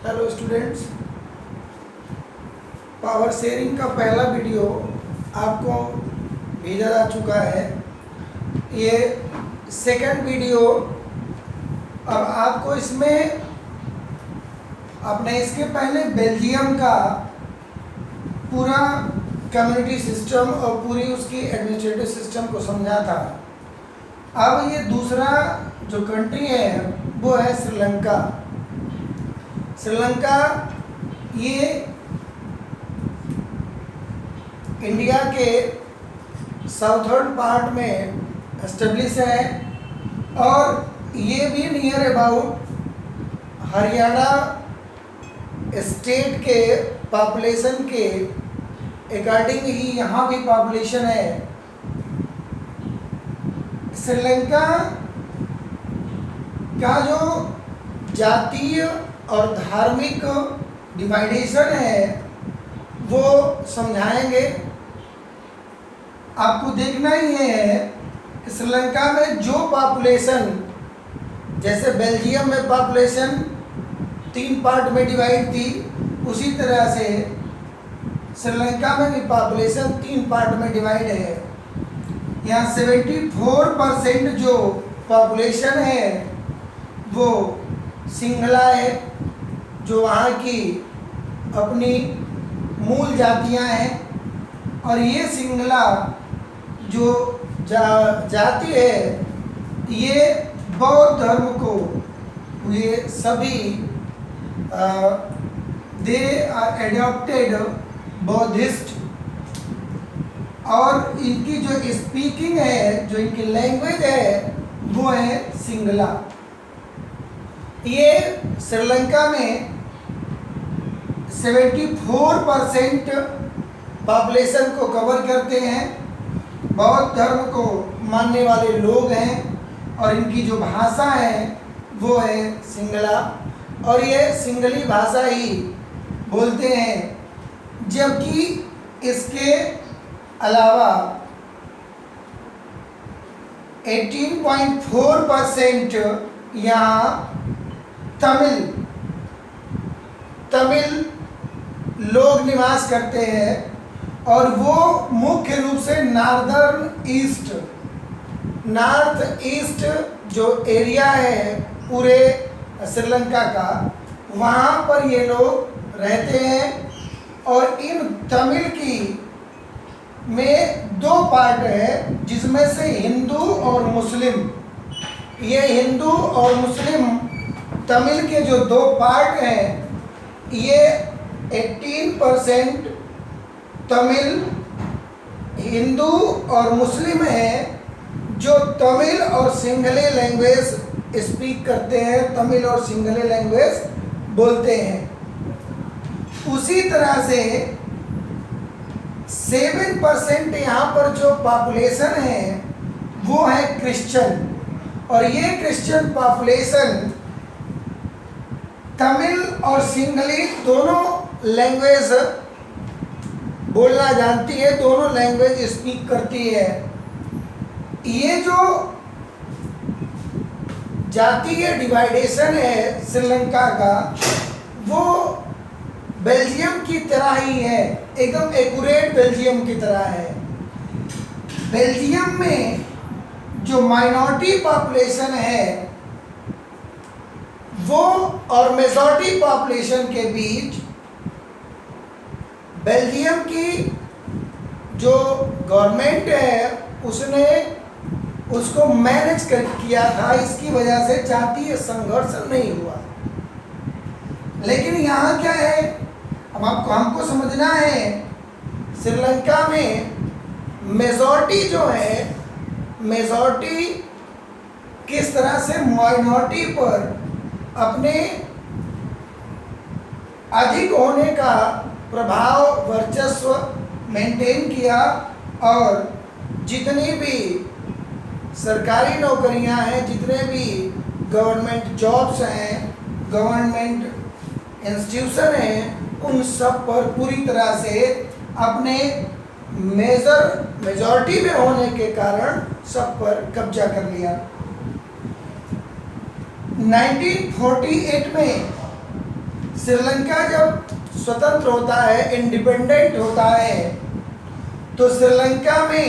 Hello students, power sharing का पहला video आपको भेजा जा चुका है। ये सेकंड वीडियो। अब आपको इसमें आपने इसके पहले बेल्जियम का पूरा कम्युनिटी सिस्टम और पूरी उसकी एडमिनिस्ट्रेटिव सिस्टम को समझा था। अब ये दूसरा जो कंट्री है वो है श्रीलंका। श्रीलंका ये इंडिया के साउथर्न पार्ट में एस्टेब्लिश है और ये भी नियर अबाउट हरियाणा स्टेट के पॉपुलेशन के अकॉर्डिंग ही यहाँ भी पॉपुलेशन है। श्रीलंका का जो जातीय और धार्मिक डिवाइडेशन है वो समझाएंगे। आपको देखना ही है कि श्रीलंका में जो पॉपुलेशन, जैसे बेल्जियम में पॉपुलेशन 3 पार्ट में डिवाइड थी, उसी तरह से श्रीलंका में भी पॉपुलेशन 3 पार्ट में डिवाइड है। यहाँ 74% जो पॉपुलेशन है वो सिंगला है, जो वहाँ की अपनी मूल जातियाँ हैं। और ये सिंगला जो जाति है ये बौद्ध धर्म को, ये सभी दे आर एडॉप्टेड बौद्धिस्ट। और इनकी जो स्पीकिंग है, जो इनकी लैंग्वेज है वो है सिंगला। ये श्रीलंका में 74% पॉपुलेशन को कवर करते हैं। बौद्ध धर्म को मानने वाले लोग हैं और इनकी जो भाषा है वो है सिंगला और ये सिंगली भाषा ही बोलते हैं। जबकि इसके अलावा 18.4% यहाँ तमिल लोग निवास करते हैं और वो मुख्य रूप से नॉर्थ ईस्ट जो एरिया है पूरे श्रीलंका का, वहाँ पर ये लोग रहते हैं। और इन तमिल की में 2 पार्ट है, जिसमें से हिंदू और मुस्लिम। ये हिंदू और मुस्लिम तमिल के जो 2 पार्ट हैं, ये 18% तमिल हिंदू और मुस्लिम हैं जो तमिल और सिंघले लैंग्वेज स्पीक करते हैं, तमिल और सिंघले लैंग्वेज बोलते हैं। उसी तरह से 7% यहाँ पर जो पॉपुलेशन है वो है क्रिश्चियन। और ये क्रिश्चियन पॉपुलेशन तमिल और सिंघली दोनों लैंग्वेज बोलना जानती है, दोनों लैंग्वेज स्पीक करती है। ये जो जातीय डिवाइडेशन है श्रीलंका का, वो बेल्जियम की तरह ही है, एकदम एक्यूरेट बेल्जियम की तरह है। बेल्जियम में जो माइनॉरिटी पॉपुलेशन है वो और मेजॉरिटी पॉपुलेशन के बीच बेल्जियम की जो गवर्नमेंट है उसने उसको मैनेज किया था। इसकी वजह से जातीय संघर्ष नहीं हुआ। लेकिन यहाँ क्या है, अब हमको समझना है, श्रीलंका में मेजॉरिटी जो है, मेजॉरिटी किस तरह से माइनॉरिटी पर अपने अधिक होने का प्रभाव, वर्चस्व मेंटेन किया। और जितनी भी सरकारी नौकरियां हैं, जितने भी गवर्नमेंट जॉब्स हैं, गवर्नमेंट इंस्टीट्यूशन हैं, उन सब पर पूरी तरह से अपने मेजॉरिटी में होने के कारण सब पर कब्जा कर लिया। 1948 में श्रीलंका जब स्वतंत्र होता है, इंडिपेंडेंट होता है, तो श्रीलंका में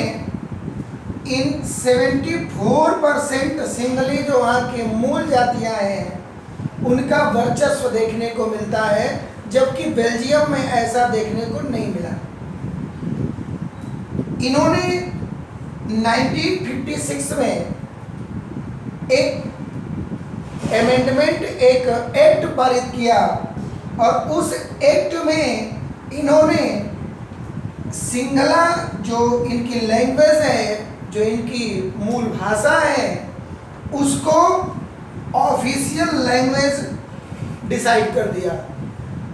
इन 74% सिंगली जो वहाँ की मूल जातियाँ हैं उनका वर्चस्व देखने को मिलता है, जबकि बेल्जियम में ऐसा देखने को नहीं मिला। इन्होंने 1956 में एक अमेंडमेंट, एक एक्ट पारित किया और उस एक्ट में इन्होंने सिंगला जो इनकी लैंग्वेज है, जो इनकी मूल भाषा है, उसको ऑफिशियल लैंग्वेज डिसाइड कर दिया।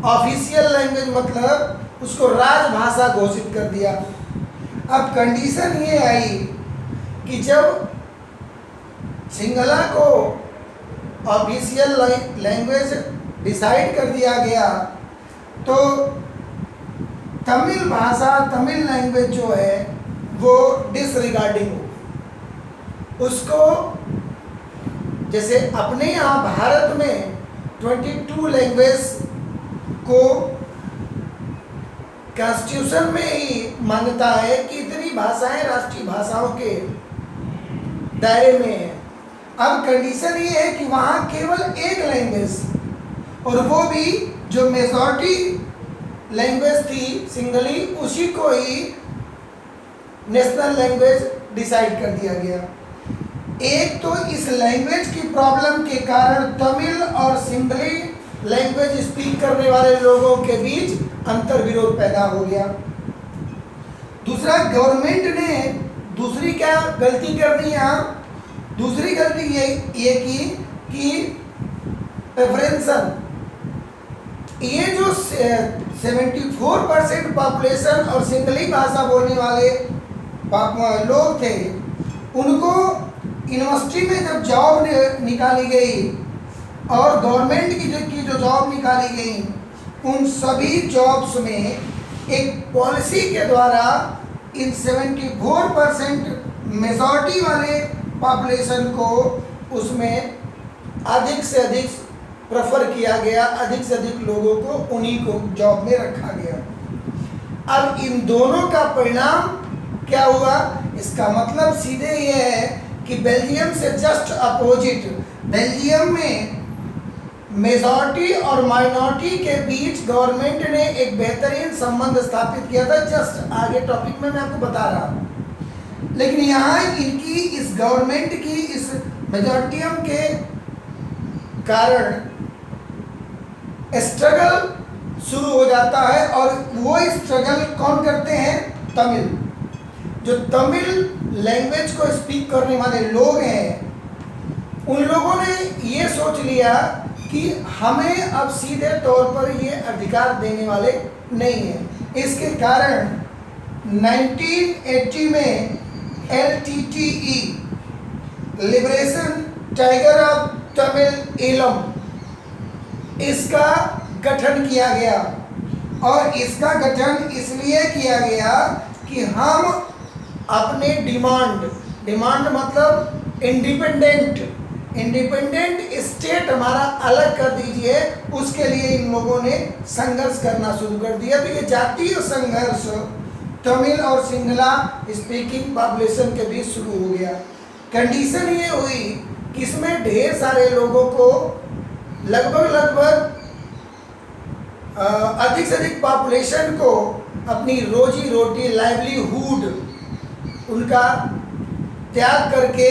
ऑफिशियल लैंग्वेज मतलब उसको राजभाषा घोषित कर दिया। अब कंडीशन ये आई कि जब सिंगला को ऑफिशियल लैंग्वेज डिसाइड कर दिया गया तो तमिल भाषा, तमिल लैंग्वेज जो है वो डिसरिगार्डिंग हो। उसको जैसे अपने यहाँ भारत में 22 लैंग्वेज को कॉन्स्टिट्यूशन में ही मान्यता है कि इतनी भाषाएं राष्ट्रीय भाषाओं के दायरे में है। अब कंडीशन ये है कि वहाँ केवल एक लैंग्वेज, और वो भी जो मेजॉरिटी लैंग्वेज थी सिंगली, उसी को ही नेशनल लैंग्वेज डिसाइड कर दिया गया। एक तो इस लैंग्वेज की प्रॉब्लम के कारण तमिल और सिंगली लैंग्वेज स्पीक करने वाले लोगों के बीच अंतर विरोध पैदा हो गया। दूसरा, गवर्नमेंट ने दूसरी क्या गलती कर दी यहाँ? दूसरी गलती ये की कि प्रेफरेंसन, ये जो 74% पॉपुलेशन और सिंगली भाषा बोलने वाले लोग थे, उनको यूनिवर्सिटी में जब जॉब निकाली गई और गवर्नमेंट की जो जॉब निकाली गई, उन सभी जॉब्स में एक पॉलिसी के द्वारा इन 74% मेजॉरिटी वाले पॉपुलेशन को उसमें अधिक से अधिक प्रेफर किया गया, अधिक से अधिक लोगों को उन्हीं को जॉब में रखा गया। अब इन दोनों का परिणाम क्या हुआ? इसका मतलब सीधे ये है कि बेल्जियम से जस्ट अपोजिट, बेल्जियम में मेजॉरिटी और माइनॉरिटी के बीच गवर्नमेंट ने एक बेहतरीन संबंध स्थापित किया था। जस्ट आगे टॉपिक में मैं आपको बता रहा हूँ। लेकिन यहाँ इनकी इस गवर्नमेंट की इस मेजॉरिटियम के कारण स्ट्रगल शुरू हो जाता है, और वो स्ट्रगल कौन करते हैं? तमिल। जो तमिल लैंग्वेज को स्पीक करने वाले लोग हैं, उन लोगों ने ये सोच लिया कि हमें अब सीधे तौर पर ये अधिकार देने वाले नहीं हैं। इसके कारण 1980 में LTTE, liberation tiger of Tamil Eelam, इसका गठन किया गया। और इसका गठन इसलिए किया गया कि हम अपने डिमांड मतलब इंडिपेंडेंट स्टेट हमारा अलग कर दीजिए, उसके लिए इन लोगों ने संघर्ष करना शुरू कर दिया। तो ये जातीय संघर्ष तमिल और सिंगला स्पीकिंग पॉपुलेशन के बीच शुरू हो गया। कंडीशन ये हुई कि इसमें ढेर सारे लोगों को लगभग अधिक से अधिक पॉपुलेशन को अपनी रोजी रोटी, लाइवलीहुड उनका त्याग करके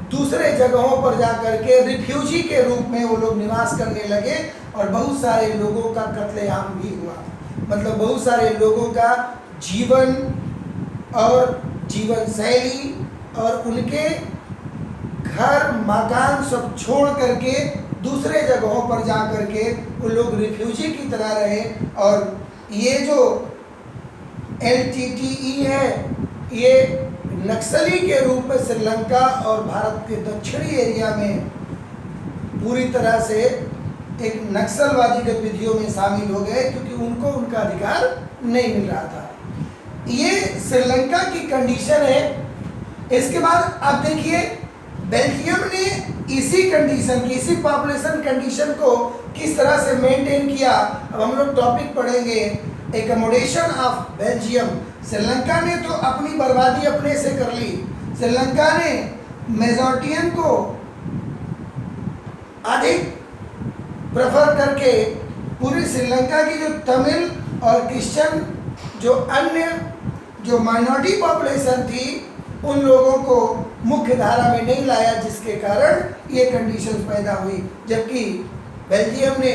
दूसरे जगहों पर जा करके रिफ्यूजी के रूप में वो लोग निवास करने लगे, और बहुत सारे लोगों का कत्लेआम भी हुआ। मतलब बहुत सारे लोगों का जीवन और जीवन शैली और उनके घर मकान सब छोड़ करके दूसरे जगहों पर जा करके वो लोग रिफ्यूजी की तरह रहे। और ये जो LTTE है, ये नक्सली के रूप में श्रीलंका और भारत के दक्षिणी एरिया में पूरी तरह से एक नक्सलवादी गतिविधियों में शामिल हो गए, क्योंकि उनको उनका अधिकार नहीं मिल रहा था। ये श्रीलंका की कंडीशन है। इसके बाद अब देखिए, बेल्जियम ने इसी कंडीशन की, इसी पॉपुलेशन कंडीशन को किस तरह से मेंटेन किया। अब हम लोग टॉपिक पढ़ेंगे एकोमोडेशन ऑफ बेल्जियम। श्रीलंका ने तो अपनी बर्बादी अपने से कर ली। श्रीलंका ने मेजोरिटियन को अधिक प्रेफर करके पूरी श्रीलंका की जो तमिल और क्रिश्चियन जो अन्य जो माइनॉरिटी पॉपुलेशन थी उन लोगों को मुख्य धारा में नहीं लाया, जिसके कारण ये कंडीशंस पैदा हुई। जबकि बेल्जियम ने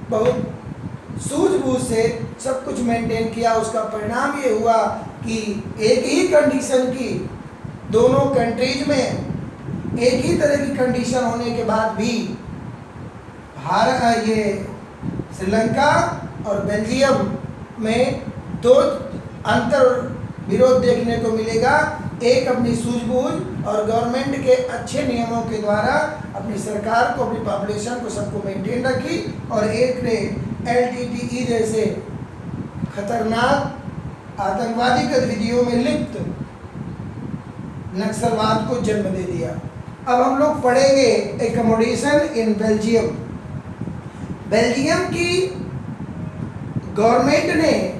बहुत सूझबूझ से सब कुछ मेंटेन किया। उसका परिणाम ये हुआ कि एक ही कंडीशन की दोनों कंट्रीज में एक ही तरह की कंडीशन होने के बाद भी भारत ये श्रीलंका और बेल्जियम में दो अंतर विरोध देखने को मिलेगा। एक अपनी सूझबूझ और गवर्नमेंट के अच्छे नियमों के द्वारा अपनी सरकार को, अपनी पॉपुलेशन को, सबको मेंटेन रखी, और एक ने LTTE जैसे खतरनाक आतंकवादी गतिविधियों में लिप्त नक्सलवाद को जन्म दे दिया। अब हम लोग पढ़ेंगे एकोमोडेशन इन बेल्जियम। बेल्जियम की गवर्नमेंट ने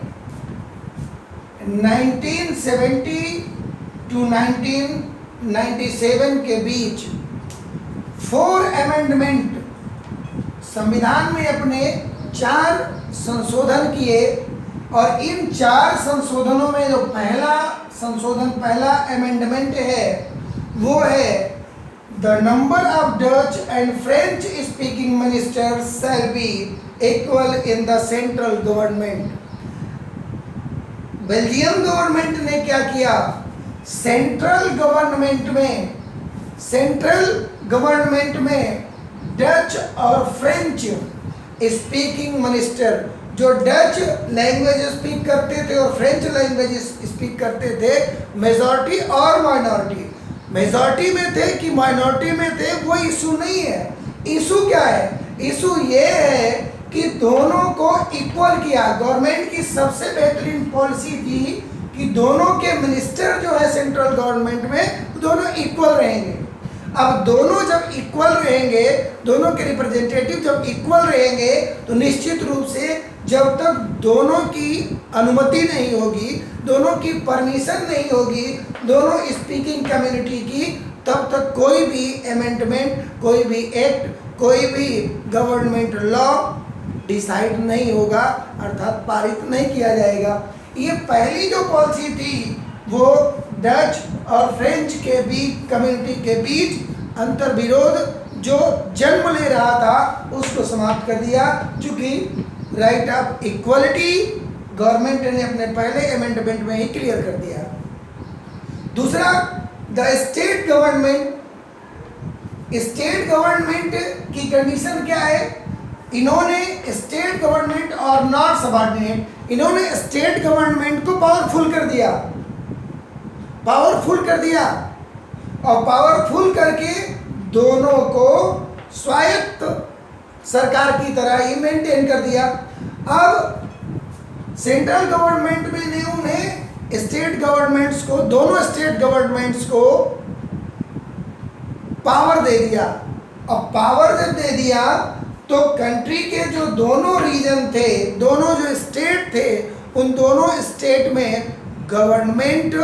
1970 टू 1997 के बीच 4 अमेंडमेंट संविधान में अपने 4 संशोधन किए, और इन 4 संशोधनों में जो पहला अमेंडमेंट है वो है the number of Dutch and French speaking ministers shall be equal in the central government. Belgium government ने क्या किया, सेंट्रल गवर्नमेंट में डच और फ्रेंच स्पीकिंग मिनिस्टर, जो डच लैंग्वेज स्पीक करते थे और फ्रेंच लैंग्वेज स्पीक करते थे, मेजॉरिटी और माइनॉरिटी, मेजॉरिटी में थे कि माइनॉरिटी में थे, वो इशू नहीं है। इशू क्या है, इशू ये है कि दोनों को इक्वल किया। गवर्नमेंट की सबसे बेहतरीन पॉलिसी थी कि दोनों के मिनिस्टर जो है सेंट्रल गवर्नमेंट में दोनों इक्वल रहेंगे। अब दोनों जब इक्वल रहेंगे, दोनों के रिप्रेजेंटेटिव जब इक्वल रहेंगे, तो निश्चित रूप से जब तक दोनों की अनुमति नहीं होगी, दोनों की परमिशन नहीं होगी, दोनों स्पीकिंग कम्युनिटी की, तब तक कोई भी अमेंडमेंट, कोई भी एक्ट, कोई भी गवर्नमेंट लॉ डिसाइड नहीं होगा, अर्थात पारित नहीं किया जाएगा। ये पहली जो पॉलिसी थी वो डच और फ्रेंच के बीच, कम्युनिटी के बीच अंतर विरोध जो जन्म ले रहा था उसको समाप्त कर दिया, क्योंकि राइट ऑफ इक्वलिटी गवर्नमेंट ने अपने पहले अमेंडमेंट में ही क्लियर कर दिया। दूसरा, द स्टेट गवर्नमेंट की कंडीशन क्या है, इन्होंने स्टेट गवर्नमेंट और नॉट सबऑर्डिनेट, इन्होंने स्टेट गवर्नमेंट को पावरफुल कर दिया और पावरफुल करके दोनों को स्वायत्त सरकार की तरह ही मेंटेन कर दिया। अब सेंट्रल गवर्नमेंट में ने उन्हें स्टेट गवर्नमेंट्स को, दोनों स्टेट गवर्नमेंट्स को पावर दे दिया, और पावर जब दे दिया तो कंट्री के जो दोनों रीजन थे, दोनों जो स्टेट थे, उन दोनों स्टेट में गवर्नमेंट,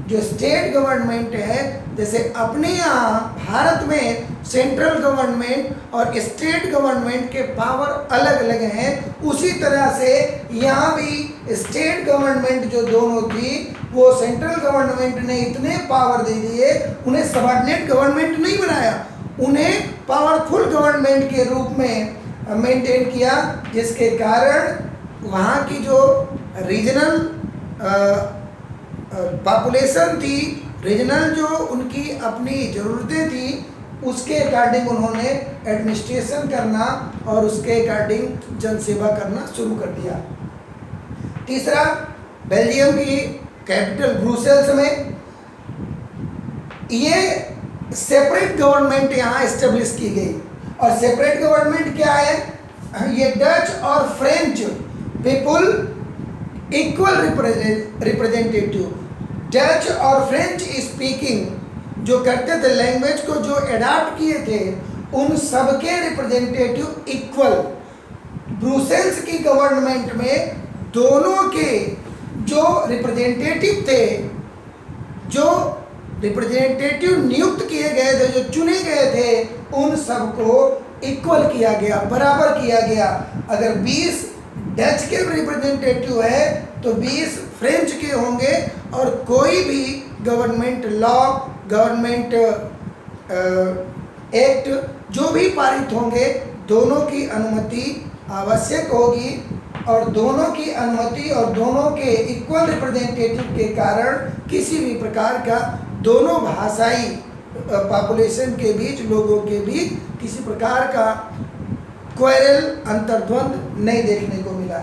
जो स्टेट गवर्नमेंट है, जैसे अपने यहाँ भारत में सेंट्रल गवर्नमेंट और स्टेट गवर्नमेंट के पावर अलग अलग हैं, उसी तरह से यहाँ भी स्टेट गवर्नमेंट जो दोनों थी वो सेंट्रल गवर्नमेंट ने इतने पावर दे दिए, उन्हें सबऑर्डिनेट गवर्नमेंट नहीं बनाया, उन्हें पावरफुल गवर्नमेंट के रूप में मेंटेन किया, जिसके कारण वहाँ की जो रीजनल पॉपुलेशन थी, रीजनल जो उनकी अपनी ज़रूरतें थी, उसके अकॉर्डिंग उन्होंने एडमिनिस्ट्रेशन करना और उसके अकॉर्डिंग जनसेवा करना शुरू कर दिया। तीसरा, बेल्जियम की कैपिटल ब्रुसेल्स में ये सेपरेट गवर्नमेंट यहाँ इस्टेब्लिश की गई, और सेपरेट गवर्नमेंट क्या है, ये डच और French people equal representative, Dutch और फ्रेंच स्पीकिंग जो करते थे, लैंग्वेज को जो एडाप्ट किए थे, उन सबके रिप्रेजेंटेटिव इक्वल, ब्रुसेल्स की गवर्नमेंट में दोनों के जो रिप्रेजेंटेटिव थे, जो रिप्रेजेंटेटिव नियुक्त किए गए थे, जो चुने गए थे, उन सबको इक्वल किया गया, बराबर किया गया। अगर 20 डच के रिप्रेजेंटेटिव है तो 20 फ्रेंच के होंगे, और कोई भी गवर्नमेंट लॉ, गवर्नमेंट एक्ट जो भी पारित होंगे, दोनों की अनुमति आवश्यक होगी, और दोनों की अनुमति और दोनों के इक्वल रिप्रेजेंटेटिव के कारण किसी भी प्रकार का दोनों भाषाई पॉपुलेशन के बीच, लोगों के बीच किसी प्रकार का क्वेरल, अंतर्द्वंद नहीं देखने को मिला।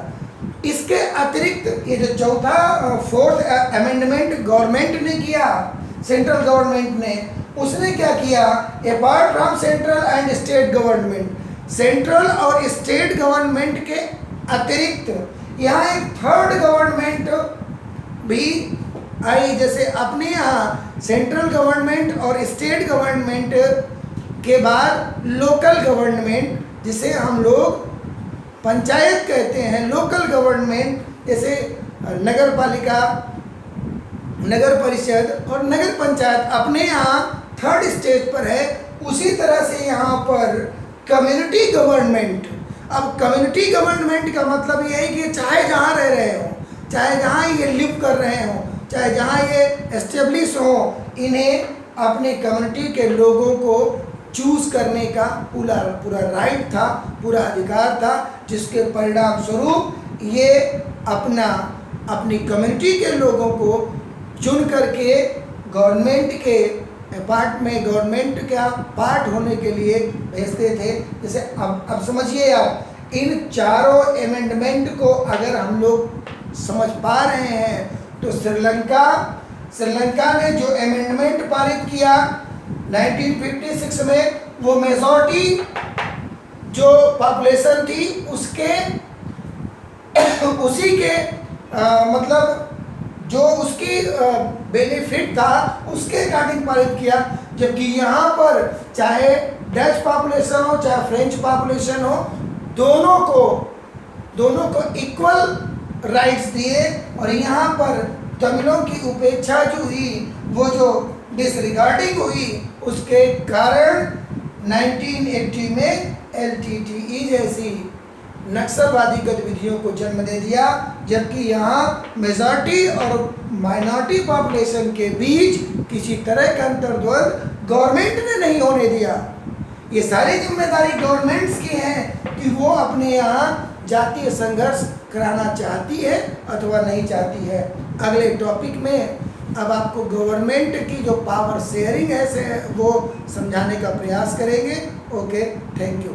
इसके अतिरिक्त ये जो चौथा 4th अमेंडमेंट गवर्नमेंट ने किया, सेंट्रल गवर्नमेंट ने, उसने क्या किया, apart from central and state government, central और स्टेट गवर्नमेंट के अतिरिक्त यहाँ एक थर्ड गवर्नमेंट भी आई। जैसे अपने यहाँ सेंट्रल गवर्नमेंट और स्टेट गवर्नमेंट के बाद लोकल गवर्नमेंट, जिसे हम लोग पंचायत कहते हैं, लोकल गवर्नमेंट, जैसे नगर पालिका, नगर परिषद और नगर पंचायत अपने यहाँ थर्ड स्टेज पर है। उसी तरह से यहाँ पर कम्युनिटी गवर्नमेंट। अब कम्युनिटी गवर्नमेंट का मतलब ये है कि चाहे जहाँ रह रहे हो, चाहे जहाँ ये लिव कर रहे हो, चाहे जहाँ ये एस्टेब्लिश हो, इन्हें अपने कम्युनिटी के लोगों को चूज करने का पूरा राइट था, पूरा अधिकार था, जिसके परिणाम स्वरूप ये अपनी कम्युनिटी के लोगों को चुन करके गवर्नमेंट के गवर्नमेंट का पार्ट होने के लिए भेजते थे। जैसे अब समझिए आप, इन चारों अमेंडमेंट को अगर हम लोग समझ पा रहे हैं तो श्रीलंका ने जो अमेंडमेंट पारित किया 1956 में, वो मेजॉरिटी जो पॉपुलेशन थी उसी के मतलब जो उसकी बेनिफिट था उसके अकॉर्डिंग पारित किया। जबकि यहाँ पर चाहे डच पॉपुलेशन हो, चाहे फ्रेंच पॉपुलेशन हो, दोनों को इक्वल राइट्स दिए। और यहाँ पर तमिलों की उपेक्षा जो हुई, वो जो डिसरिगार्डिंग हुई, उसके कारण 1980 में LTTE जैसी नक्सलवादी गतिविधियों को जन्म दे दिया। जबकि यहाँ मेजॉरिटी और माइनॉरिटी पॉपुलेशन के बीच किसी तरह का अंतर्द्वंद गवर्नमेंट ने नहीं होने दिया। ये सारी जिम्मेदारी गवर्नमेंट्स की है कि वो अपने यहाँ जातीय संघर्ष कराना चाहती है अथवा नहीं चाहती है। अगले टॉपिक में अब आपको गवर्नमेंट की जो पावर शेयरिंग है वो समझाने का प्रयास करेंगे। Okay, thank you.